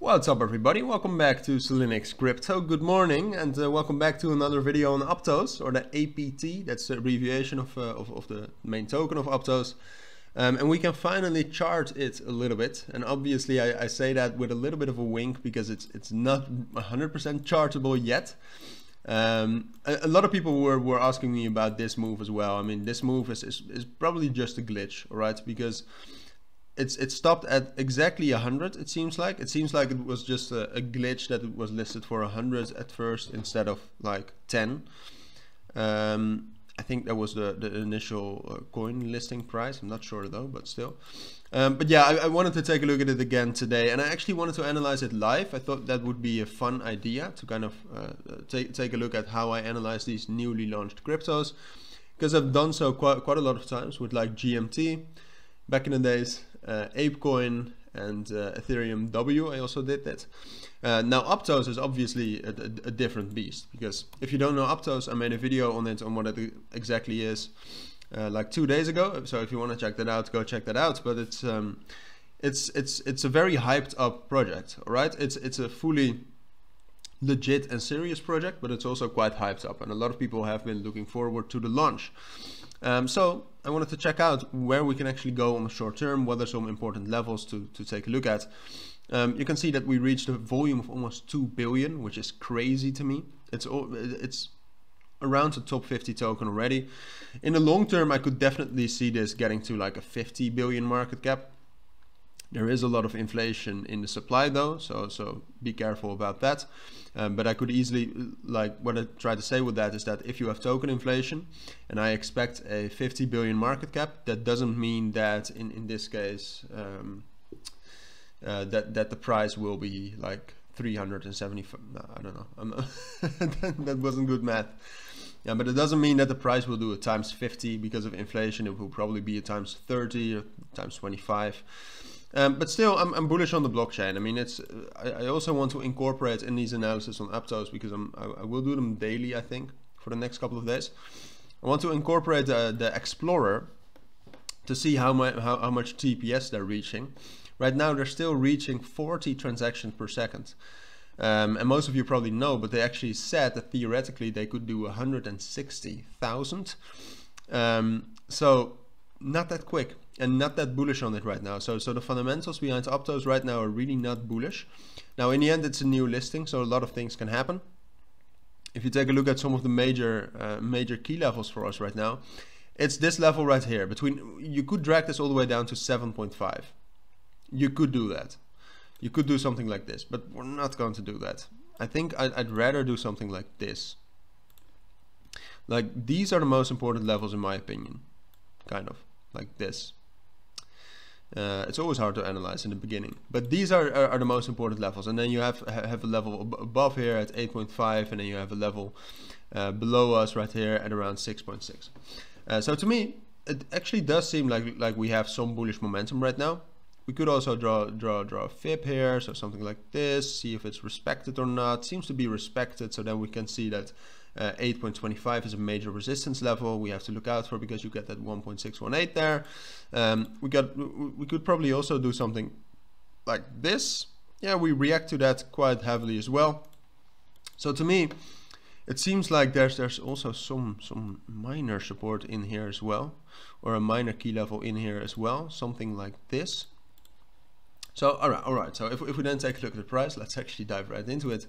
What's up everybody, welcome back to Cilinix Crypto. Good morning and welcome back to another video on Aptos, or the APT, that's the abbreviation of the main token of Aptos. And we can finally chart it a little bit, and obviously I say that with a little bit of a wink because it's not 100% chartable yet. A lot of people were asking me about this move as well. I mean, this move is probably just a glitch, alright, because it stopped at exactly 100. It seems like it was just a glitch that it was listed for 100 at first instead of like 10. I think that was the initial coin listing price. I'm not sure though, but still. But yeah, I wanted to take a look at it again today, and I actually wanted to analyze it live. I thought that would be a fun idea to kind of take a look at how I analyze these newly launched cryptos, because I've done so quite a lot of times with like GMT back in the days, ApeCoin and Ethereum W. I also did that. Now Aptos is obviously a different beast, because if you don't know Aptos, I made a video on it, on what it exactly is, like 2 days ago. So if you want to check that out, go check that out. But it's a very hyped up project. All right, it's a fully legit and serious project, but it's also quite hyped up, and a lot of people have been looking forward to the launch. So I wanted to check out where we can actually go on the short term, what are some important levels to take a look at. You can see that we reached a volume of almost 2 billion, which is crazy to me. It's around the top 50 token already. In the long term, I could definitely see this getting to like a 50 billion market cap. There is a lot of inflation in the supply though, so be careful about that. But I could easily, like what I try to say with that is that if you have token inflation, and I expect a 50 billion market cap, that doesn't mean that in this case that the price will be like 375. No, I don't know. That wasn't good math. Yeah, but it doesn't mean that the price will do a times 50 because of inflation. It will probably be a times 30 or times 25. But still, I'm bullish on the blockchain. I mean, I also want to incorporate in these analysis on Aptos, because I will do them daily, I think, for the next couple of days. I want to incorporate the Explorer to see how much TPS they're reaching. Right now, they're still reaching 40 transactions per second. And most of you probably know, but they actually said that theoretically they could do 160,000. So not that quick and not that bullish on it right now. So the fundamentals behind Aptos right now are really not bullish. Now in the end, it's a new listing, so a lot of things can happen. If you take a look at some of the major key levels for us right now, it's this level right here. You could drag this all the way down to 7.5. You could do that. You could do something like this, but we're not going to do that. I think I'd rather do something like this. Like, these are the most important levels in my opinion. Kind of like this. It's always hard to analyze in the beginning, but these are the most important levels. And then you have a level above here at 8.5, and then you have a level below us right here at around 6.6. So to me, it actually does seem like we have some bullish momentum right now. We could also draw a fib here, so something like this, see if it's respected or not. Seems to be respected, so then we can see that 8.25 is a major resistance level we have to look out for, because you get that 1.618 there. We could probably also do something like this. Yeah, we react to that quite heavily as well. So to me, it seems like there's also some minor support in here as well, or a minor key level in here as well, something like this. So all right. So if we then take a look at the price, let's actually dive right into it.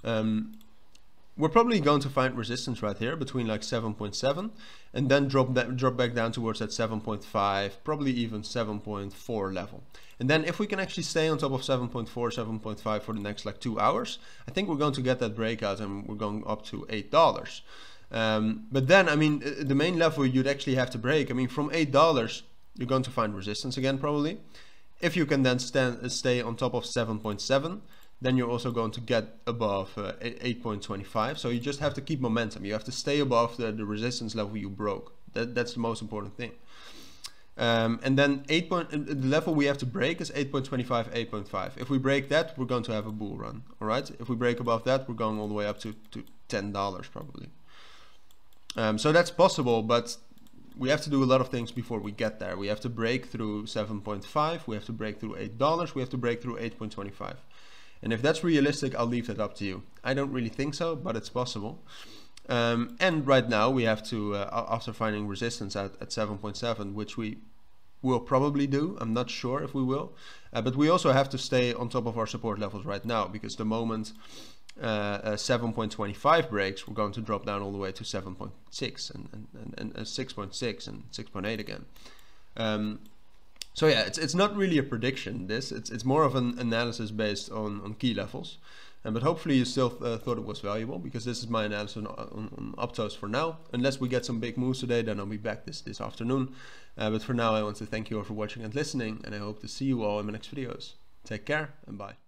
We're probably going to find resistance right here between like 7.7 and then drop back down towards that 7.5, probably even 7.4 level. And then if we can actually stay on top of 7.4, 7.5 for the next like 2 hours, I think we're going to get that breakout and we're going up to $8. But then, I mean, the main level you'd actually have to break. I mean, from $8, you're going to find resistance again, probably. If you can then stay on top of 7.7, then you're also going to get above 8.25. So you just have to keep momentum. You have to stay above the resistance level you broke. That's the most important thing. And then the level we have to break is 8.25, 8.5. If we break that, we're going to have a bull run. All right. If we break above that, we're going all the way up to $10 probably. So that's possible, but we have to do a lot of things before we get there. We have to break through 7.5, we have to break through $8, we have to break through 8.25. And if that's realistic, I'll leave that up to you. I don't really think so, but it's possible. And right now we have to, after finding resistance at 7.7, which we will probably do. I'm not sure if we will, but we also have to stay on top of our support levels right now, because the moment 7.25 breaks, we're going to drop down all the way to 7.6 and 6.6 and 6.8 again. So yeah, it's not really a prediction. It's more of an analysis based on key levels. But hopefully you still thought it was valuable, because this is my analysis on Aptos for now. Unless we get some big moves today, then I'll be back this afternoon. But for now, I want to thank you all for watching and listening, and I hope to see you all in my next videos. Take care and bye.